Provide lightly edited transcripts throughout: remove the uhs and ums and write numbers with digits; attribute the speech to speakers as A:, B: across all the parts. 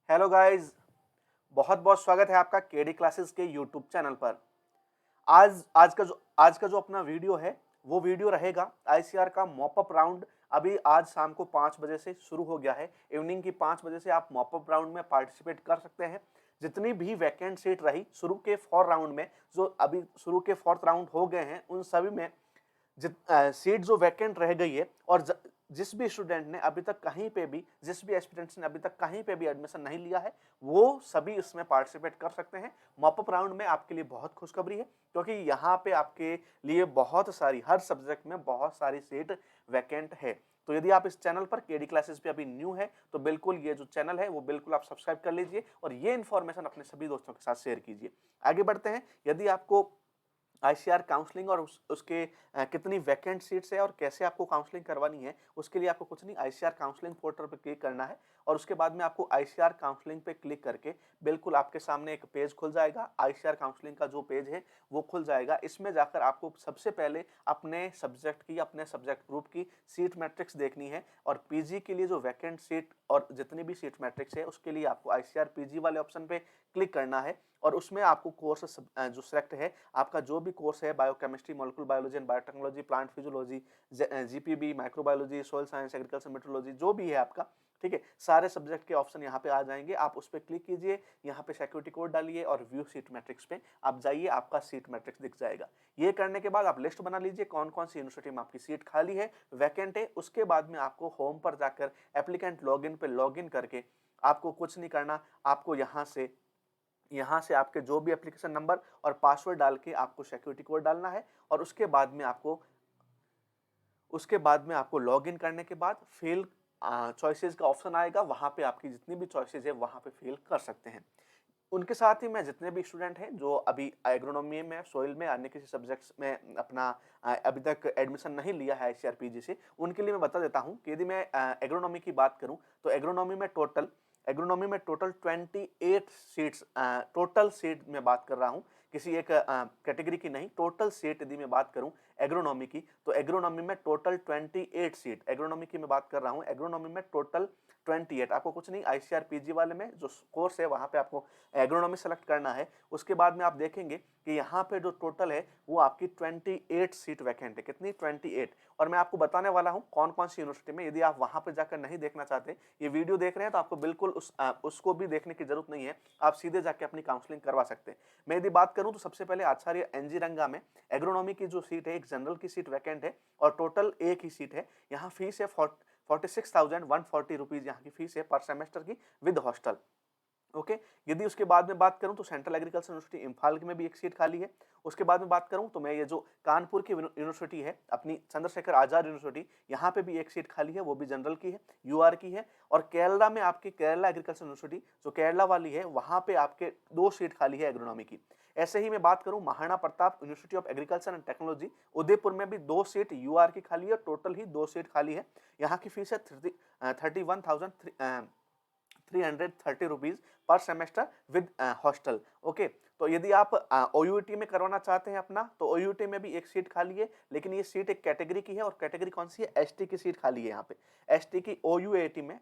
A: Hello guys, बहुत बहुत स्वागत है आपका केडी क्लासेस के यूट्यूब चैनल पर। आज का जो अपना वीडियो है वो वीडियो रहेगा आईसीआर का मॉप अप राउंड। अभी आज शाम को 5 बजे से शुरू हो गया है। इवनिंग की 5 बजे से आप मॉप अप राउंड में पार्टिसिपेट कर सकते हैं। जितनी भी वैकेंट सीट रही शुरू के 4 राउंड में, जो अभी शुरू के 4th राउंड हो गए हैं, उन सभी में सीट जो वैकेंट रह गई है और जिस भी स्टूडेंट ने अभी तक कहीं पे भी जिस भी एस्पिरेंट्स ने अभी तक कहीं पे भी एडमिशन नहीं लिया है, वो सभी इसमें पार्टिसिपेट कर सकते हैं। मॉप अप राउंड में आपके लिए बहुत खुशखबरी है, क्योंकि यहाँ पे आपके लिए बहुत सारी, हर सब्जेक्ट में बहुत सारी सीट वैकेंट है। तो यदि आप इस चैनल पर केडी क्लासेस पे अभी न्यू है, तो बिल्कुल ये जो चैनल है वो बिल्कुल आप सब्सक्राइब कर लीजिए और ये इन्फॉर्मेशन अपने सभी दोस्तों के साथ शेयर कीजिए। आगे बढ़ते हैं। यदि आपको आईसीआर काउंसलिंग और उसके कितनी वैकेंट सीट्स है और कैसे आपको काउंसलिंग करवानी है, उसके लिए आपको कुछ नहीं, आईसीआर काउंसलिंग पोर्टल पे क्लिक करना है और उसके बाद में आपको आईसीआर काउंसलिंग पे क्लिक करके बिल्कुल आपके सामने एक पेज खुल जाएगा। आईसीआर काउंसलिंग का जो पेज है वो खुल जाएगा। इसमें जाकर आपको सबसे पहले अपने सब्जेक्ट की, अपने सब्जेक्ट ग्रुप की सीट मैट्रिक्स देखनी है और पीजी के लिए जो वैकेंट सीट और जितनी भी सीट मैट्रिक्स है उसके लिए आपको आईसीआर पीजी वाले ऑप्शन पे क्लिक करना है और उसमें आपको कोर्स जो सिलेक्ट है, आपका जो भी कोर्स है, biochemistry, molecular biology and biotechnology, plant physiology, GPB, microbiology, soil science, agriculture, metrology, जो भी है आपका, ठीक है, सारे सब्जेक्ट के ऑप्शन यहाँ पे आ जाएंगे। आप उस पर क्लिक कीजिए, यहाँ पे सिक्योरिटी कोड डालिए और व्यू सीट मैट्रिक्स पे आप जाइए, आपका सीट मैट्रिक्स दिख जाएगा। ये करने के बाद आप लिस्ट बना लीजिए कौन कौन सी यूनिवर्सिटी में आपकी सीट खाली है, वैकेंट है। उसके बाद में आपको होम पर जाकर एप्लीकेंट लॉगिन पे लॉगिन करके आपको कुछ नहीं करना, आपको यहाँ से आपके जो भी एप्लीकेशन नंबर और पासवर्ड डाल के आपको सिक्योरिटी कोड डालना है और उसके बाद में आपको लॉगिन करने के बाद फिल चॉइसेस का ऑप्शन आएगा। वहां पे आपकी जितनी भी चॉइसेस है वहां पे फिल कर सकते हैं। उनके साथ ही मैं जितने भी स्टूडेंट हैं जो अभी एग्रोनॉमी में, सोइल में, अन्य किसी सब्जेक्ट्स में अपना अभी तक एडमिशन नहीं लिया है आईसीआरपीजी से, उनके लिए मैं बता देता हूं कि यदि मैं एग्रोनॉमी की बात करूं तो एग्रोनॉमी में टोटल 28 सीट्स, टोटल सीट में बात कर रहा हूं, किसी एक कैटेगरी की नहीं, टोटल सीट यदि मैं बात करूं एग्रोनॉमी की, तो एग्रोनॉमी में टोटल 28 सीट एग्रोनॉमी की मैं बात कर रहा हूं। एग्रोनॉमी में टोटल 28, आपको कुछ नहीं, आईसीआर पीजी वाले में जो कोर्स है वहां पे आपको एग्रोनॉमी सेलेक्ट करना है। उसके बाद में आप देखेंगे कि यहाँ पे जो टोटल है वो आपकी 28 सीट वैकेंट है। कितनी? 28। और मैं आपको बताने वाला हूँ कौन कौन सी यूनिवर्सिटी में। यदि आप वहां पे जाकर नहीं देखना चाहते, ये वीडियो देख रहे हैं, तो आपको बिल्कुल उसको भी देखने की जरूरत नहीं है, आप सीधे जाके अपनी काउंसलिंग करवा सकते हैं। मैं यदि बात करूं तो सबसे पहले आचार्य एनजी रंगा में एग्रोनॉमी की जो सीट है, एक जनरल की सीट वैकेंट है और टोटल एक ही सीट है। यहाँ फीस है 46,140 रुपीज, यहाँ की फीस है पर सेमेस्टर की विद हॉस्टल। ओके। यदि उसके बाद में बात करूं तो सेंट्रल एग्रीकल्चर यूनिवर्सिटी इम्फाल में भी एक सीट खाली है। उसके बाद में बात करूं तो मैं ये जो कानपुर की यूनिवर्सिटी है, अपनी चंद्रशेखर आजाद यूनिवर्सिटी, यहाँ पे भी एक सीट खाली है, वो भी जनरल की है, यूआर की है। और केरला में आपकी केरला एग्रीकल्चर यूनिवर्सिटी जो केरला वाली है, वहां पे आपके 2 सीट खाली है एग्रोनॉमी की। ऐसे ही मैं बात करूं Maharana Pratap university of agriculture and technology Udaipur में भी 2 सीट यूआर की खाली है, टोटल ही 2 सीट खाली है। यहाँ की फीस है 31,330 rupees per semester with hostel. Okay. तो यदि आप ओयूटी में करवाना चाहते हैं अपना, तो ओयूटी में भी एक सीट खाली है, लेकिन ये सीट एक कैटेगरी की है और कैटेगरी कौन सी है? एसटी की सीट खाली है यहाँ पे। एसटी की ओयूएटी में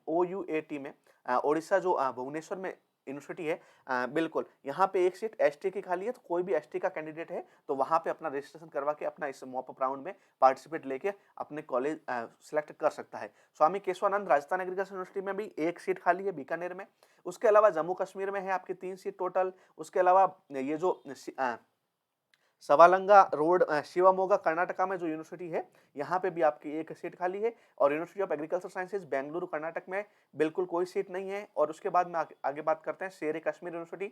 A: ओडिशा जो भुवनेश्वर में यूनिवर्सिटी है, बिल्कुल यहाँ पे एक सीट एसटी की खाली है। तो कोई भी एसटी का कैंडिडेट है तो वहां पे अपना रजिस्ट्रेशन करवा के अपना इस मॉप अप राउंड में पार्टिसिपेट लेके अपने कॉलेज सेलेक्ट कर सकता है। स्वामी केशवानंद राजस्थान एग्रीकल्चर यूनिवर्सिटी में भी एक सीट खाली है बीकानेर में। उसके अलावा जम्मू कश्मीर में है आपकी 3 सीट टोटल। उसके अलावा ये जो सवालंगा रोड शिवमोगा कर्नाटका में जो यूनिवर्सिटी है, यहाँ पे भी आपकी एक सीट खाली है। और university of agriculture sciences Bengaluru Karnataka में बिल्कुल कोई सीट नहीं है। और उसके बाद में आगे बात करते हैं शेर ए कश्मीर यूनिवर्सिटी,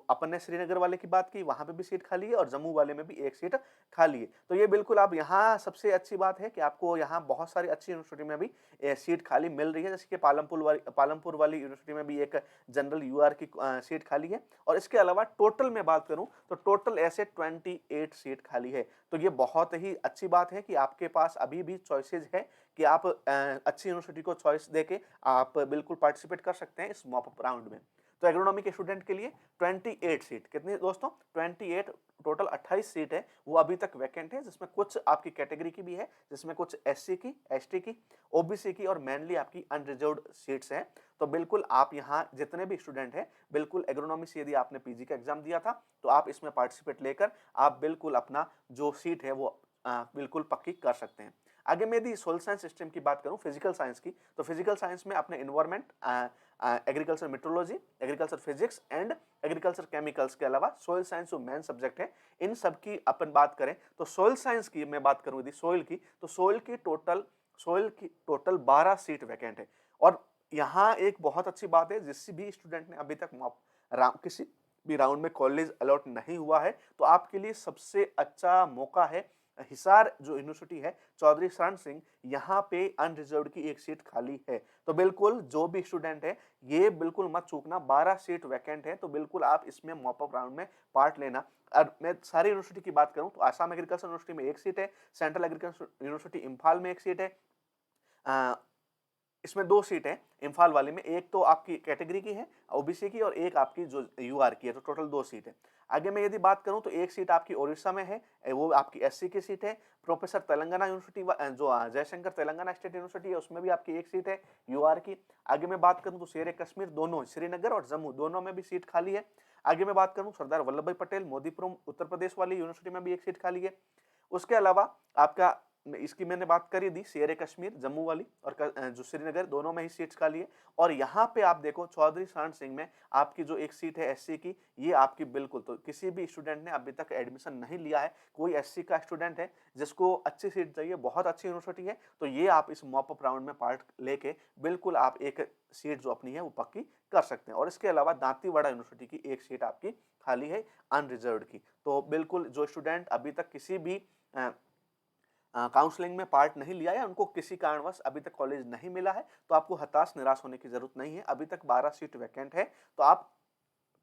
A: अपन ने श्रीनगर वाले की बात की, वहां पे भी सीट खाली है और जम्मू वाले में भी एक सीट खाली है। तो ये बिल्कुल आप यहाँ, सबसे अच्छी बात है कि आपको यहाँ बहुत सारी अच्छी यूनिवर्सिटी में भी सीट खाली मिल रही है। जैसे कि पालमपुर वाली यूनिवर्सिटी में भी एक जनरल यूआर की सीट खाली है। और इसके अलावा टोटल में बात करूं तो टोटल ऐसे 28 सीट खाली है। तो ये बहुत ही अच्छी बात है कि आपके पास अभी भी चॉइसेस है कि आप अच्छी यूनिवर्सिटी को चॉइस देके आप बिल्कुल पार्टिसिपेट कर सकते हैं इस मॉप अप राउंड में। तो एग्रोनॉमी के स्टूडेंट के लिए 28 सीट, कितनी दोस्तों 28, टोटल 28 सीट है वो अभी तक वैकेंट है, जिसमें कुछ आपकी कैटेगरी की भी है, जिसमें कुछ एससी की, एसटी की, ओबीसी की और मेनली आपकी अनरिजर्व्ड सीट्स हैं। तो बिल्कुल आप यहाँ जितने भी स्टूडेंट हैं, बिल्कुल एग्रोनॉमी से यदि आपने पीजी का एग्जाम दिया था तो आप इसमें पार्टिसिपेट लेकर आप बिल्कुल अपना जो सीट है वो बिल्कुल पक्की कर सकते हैं। आगे मैं यदि सोयल साइंस सिस्टम की बात करूं फिजिकल साइंस की, तो फिजिकल साइंस में अपने environment, agriculture metrology, agriculture physics and agriculture chemicals के अलावा सोयल साइंस जो मेन सब्जेक्ट है, इन सब की अपन बात करें तो सोयल साइंस की मैं बात करूं यदि सोयल की, तो सोयल की टोटल 12 सीट वैकेंट है। और यहाँ एक बहुत अच्छी बात है, जिस भी स्टूडेंट ने अभी तक किसी भी राउंड में कॉलेज अलॉट नहीं हुआ है तो आपके लिए सबसे अच्छा मौका है। हिसार जो यूनिवर्सिटी है, चौधरी शरण सिंह, यहाँ पे अनरिजर्व्ड की एक सीट खाली है। तो बिल्कुल जो भी स्टूडेंट है ये बिल्कुल मत चूकना, 12 सीट वैकेंट है, तो बिल्कुल आप इसमें मॉप अप राउंड में पार्ट लेना। और मैं सारी यूनिवर्सिटी की बात करूं तो आसाम एग्रीकल्चर यूनिवर्सिटी में एक सीट है, सेंट्रल एग्रीकल्चर यूनिवर्सिटी इम्फाल में एक सीट है, इसमें 2 सीट है इम्फाल वाले में, एक तो आपकी कैटेगरी की है ओबीसी की और एक आपकी जो यूआर की है, तो टोटल 2 सीट है। आगे मैं यदि बात करूं तो एक सीट आपकी ओडिशा में है, वो आपकी एससी की सीट है। प्रोफेसर तेलंगाना यूनिवर्सिटी जो जयशंकर तेलंगाना स्टेट यूनिवर्सिटी है उसमें भी आपकी एक सीट है यूआर की। आगे मैं बात करूं तो शेर कश्मीर दोनों, श्रीनगर और जम्मू दोनों में भी सीट खाली है। आगे मैं बात करूं सरदार वल्लभ भाई पटेल मोदीपुरम उत्तर प्रदेश वाली यूनिवर्सिटी में भी एक सीट खाली है। उसके अलावा आपका इसकी मैंने बात करी दी, शेर कश्मीर जम्मू वाली और जो श्रीनगर दोनों में ही सीट्स खाली है। और यहाँ पे आप देखो चौधरी शरण सिंह में आपकी जो एक सीट है एससी की, ये आपकी बिल्कुल, तो किसी भी स्टूडेंट ने अभी तक एडमिशन नहीं लिया है, कोई एससी का स्टूडेंट है जिसको अच्छी सीट चाहिए, बहुत अच्छी यूनिवर्सिटी है, तो ये आप इस मॉप अप राउंड में पार्ट लेके बिल्कुल आप एक सीट जो अपनी है वो पक्की कर सकते हैं। और इसके अलावा दांतीवाड़ा यूनिवर्सिटी की एक सीट आपकी खाली है अनरिजर्व्ड की। तो बिल्कुल जो स्टूडेंट अभी तक किसी भी काउंसलिंग में पार्ट नहीं लिया है, उनको किसी कारणवश अभी तक कॉलेज नहीं मिला है, तो आपको हताश निराश होने की जरूरत नहीं है। अभी तक 12 सीट वैकेंट है, तो आप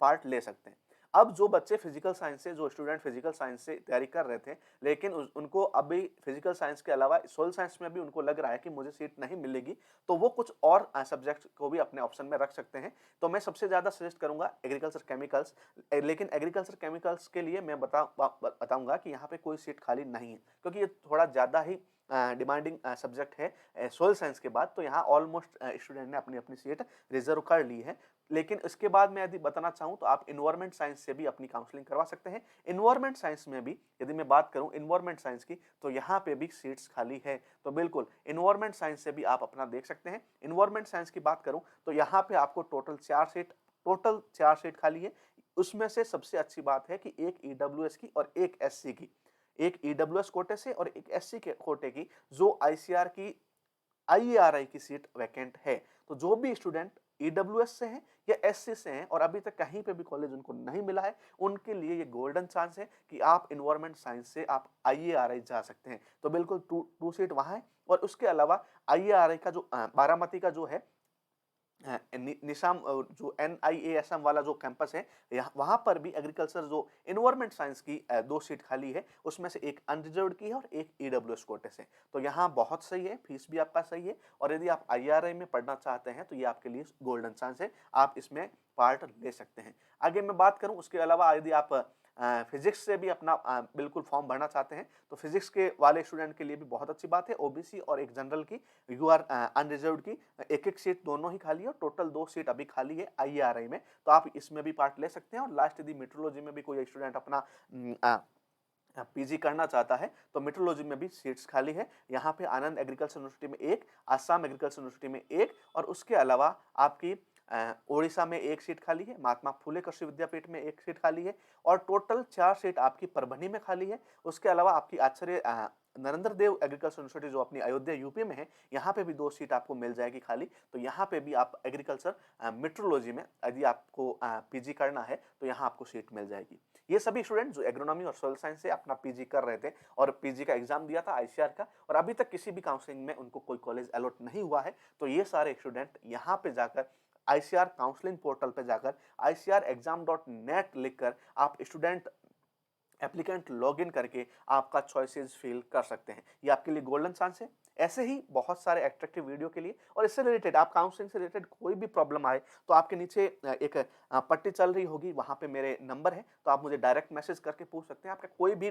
A: पार्ट ले सकते हैं। अब जो बच्चे फिजिकल साइंस से, जो स्टूडेंट फिजिकल साइंस से तैयारी कर रहे थे लेकिन उनको अभी फिजिकल साइंस के अलावा सोयल साइंस में भी उनको लग रहा है कि मुझे सीट नहीं मिलेगी, तो वो कुछ और सब्जेक्ट को भी अपने ऑप्शन में रख सकते हैं। तो मैं सबसे ज्यादा सजेस्ट करूंगा एग्रीकल्चर केमिकल्स, लेकिन एग्रीकल्चर केमिकल्स के लिए मैं बताऊंगा कि यहाँ पे कोई सीट खाली नहीं है, क्योंकि ये थोड़ा ज्यादा ही डिमांडिंग सब्जेक्ट है सोयल साइंस के बाद। तो यहाँ ऑलमोस्ट स्टूडेंट ने अपनी अपनी सीट रिजर्व कर ली है। लेकिन इसके बाद मैं यदि बताना चाहूँ तो आप इन्वायरमेंट साइंस से भी अपनी काउंसलिंग करवा सकते हैं। इन्वायरमेंट साइंस में भी यदि मैं बात करूँ इन्वायरमेंट साइंस की, तो यहाँ पे भी सीट्स खाली है, तो बिल्कुल इन्वायरमेट साइंस से भी आप अपना देख सकते हैं। इन्वायरमेंट साइंस की बात करूँ तो यहाँ पे आपको टोटल 4 सीट खाली है। उसमें से सबसे अच्छी बात है कि एक ईडब्ल्यूएस की और एक एससी की, एक ईडब्ल्यूएस कोटे से और एक एससी के कोटे की, जो आईसीआर की आईएआरआई की सीट वैकेंट है। तो जो भी स्टूडेंट ईडब्ल्यूएस से हैं या एससी से हैं और अभी तक कहीं पे भी कॉलेज उनको नहीं मिला है, उनके लिए ये गोल्डन चांस है कि आप इन्वायरमेंट साइंस से आप आईएआरआई जा सकते हैं। तो बिल्कुल टू सीट वहां है। और उसके अलावा आईएआरआई का जो बारामती का जो है निशाम जो NIASM वाला जो कैंपस है, वहां पर भी एग्रीकल्चर जो इन्वायरमेंट साइंस की 2 सीट खाली है, उसमें से एक अनरिजर्व्ड की है और एक ईडब्ल्यूएस कोटे से। तो यहाँ बहुत सही है, फीस भी आपका सही है, और यदि आप IRI में पढ़ना चाहते हैं तो ये आपके लिए गोल्डन चांस है, आप इसमें पार्ट ले सकते हैं। आगे मैं बात करूं उसके अलावा यदि आप फिजिक्स से भी अपना बिल्कुल फॉर्म भरना चाहते हैं, तो फिजिक्स के वाले स्टूडेंट के लिए भी बहुत अच्छी बात है। ओबीसी और एक जनरल की यूआर अनरिजर्व्ड की एक एक सीट दोनों ही खाली है, टोटल 2 सीट अभी खाली है आईआरआई में, तो आप इसमें भी पार्ट ले सकते हैं। और लास्ट यदि मेट्रोलॉजी में भी कोई स्टूडेंट अपना पीजी करना चाहता है तो मेट्रोलॉजी में भी सीट्स खाली है। यहाँ पे आनंद एग्रीकल्चर यूनिवर्सिटी में एक, आसाम एग्रीकल्चर यूनिवर्सिटी में एक, और उसके अलावा आपकी ओडिशा में एक सीट खाली है, महात्मा फुले कृषि विद्यापीठ में एक सीट खाली है, और टोटल 4 सीट आपकी परभनी में खाली है। उसके अलावा आपकी आचार्य नरेंद्र देव एग्रीकल्चर यूनिवर्सिटी जो अपनी अयोध्या यूपी में है, यहाँ पे भी 2 सीट आपको मिल जाएगी खाली। तो यहाँ पे भी आप एग्रीकल्चर मेट्रोलॉजी में यदि आपको पीजी करना है तो यहाँ आपको सीट मिल जाएगी। ये सभी स्टूडेंट जो एग्रोनॉमी और सोयल साइंस से अपना पीजी कर रहे थे और पीजी का एग्जाम दिया था आईसीआर का, और अभी तक किसी भी काउंसलिंग में उनको कोई कॉलेज अलॉट नहीं हुआ है, तो ये सारे स्टूडेंट यहाँ पे जाकर आईसीआर काउंसलिंग पोर्टल पे जाकर ICRexam.net लिखकर आप स्टूडेंट एप्लीकेंट लॉगिन करके आपका चॉइसेस फिल कर सकते हैं। ये आपके लिए गोल्डन चांस है। ऐसे ही बहुत सारे अट्रैक्टिव वीडियो के लिए और इससे रिलेटेड आप काउंसलिंग से रिलेटेड कोई भी प्रॉब्लम आए तो आपके नीचे एक पट्टी चल रही होगी, वहाँ पे मेरे नंबर है, तो आप मुझे डायरेक्ट मैसेज करके पूछ सकते हैं। आपका कोई भी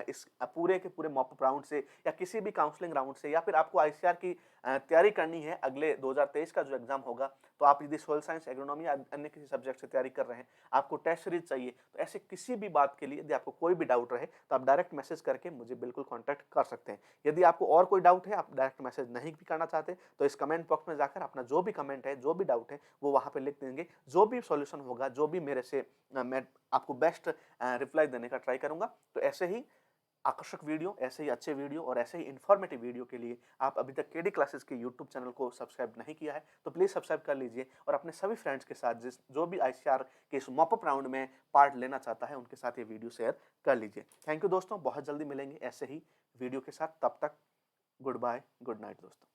A: इस पूरे के पूरे मॉपअप राउंड से या किसी भी काउंसलिंग राउंड से या फिर आपको आईसीआर की तैयारी करनी है अगले 2023 का जो एग्जाम होगा, तो आप यदि सोइल साइंस, एग्रोनॉमी या अन्य किसी सब्जेक्ट से तैयारी कर रहे हैं, आपको टेस्ट सीरीज चाहिए, तो ऐसे किसी भी बात के लिए यदि आपको कोई भी डाउट रहे तो आप डायरेक्ट मैसेज करके मुझे बिल्कुल कॉन्टैक्ट कर सकते हैं। यदि आपको और कोई डाउट है, आप डायरेक्ट मैसेज नहीं भी करना चाहते, तो इस कमेंट बॉक्स में जाकर अपना जो भी कमेंट है, जो भी डाउट है, वो वहाँ पे लिख देंगे। जो भी सॉल्यूशन होगा, जो भी मेरे से मैं आपको बेस्ट रिप्लाई देने का ट्राई करूँगा। तो ऐसे ही आकर्षक वीडियो, ऐसे ही अच्छे वीडियो और ऐसे ही इन्फॉर्मेटिव वीडियो के लिए आप अभी तक केडी क्लासेस के यूट्यूब चैनल को सब्सक्राइब नहीं किया है, तो प्लीज़ सब्सक्राइब कर लीजिए और अपने सभी फ्रेंड्स के साथ जो भी आईसीआर के इस मॉपअप राउंड में पार्ट लेना चाहता है, उनके साथ ये वीडियो शेयर कर लीजिए। थैंक यू दोस्तों, बहुत जल्दी मिलेंगे ऐसे ही वीडियो के साथ। तब तक गुड बाय, गुड नाइट दोस्तों।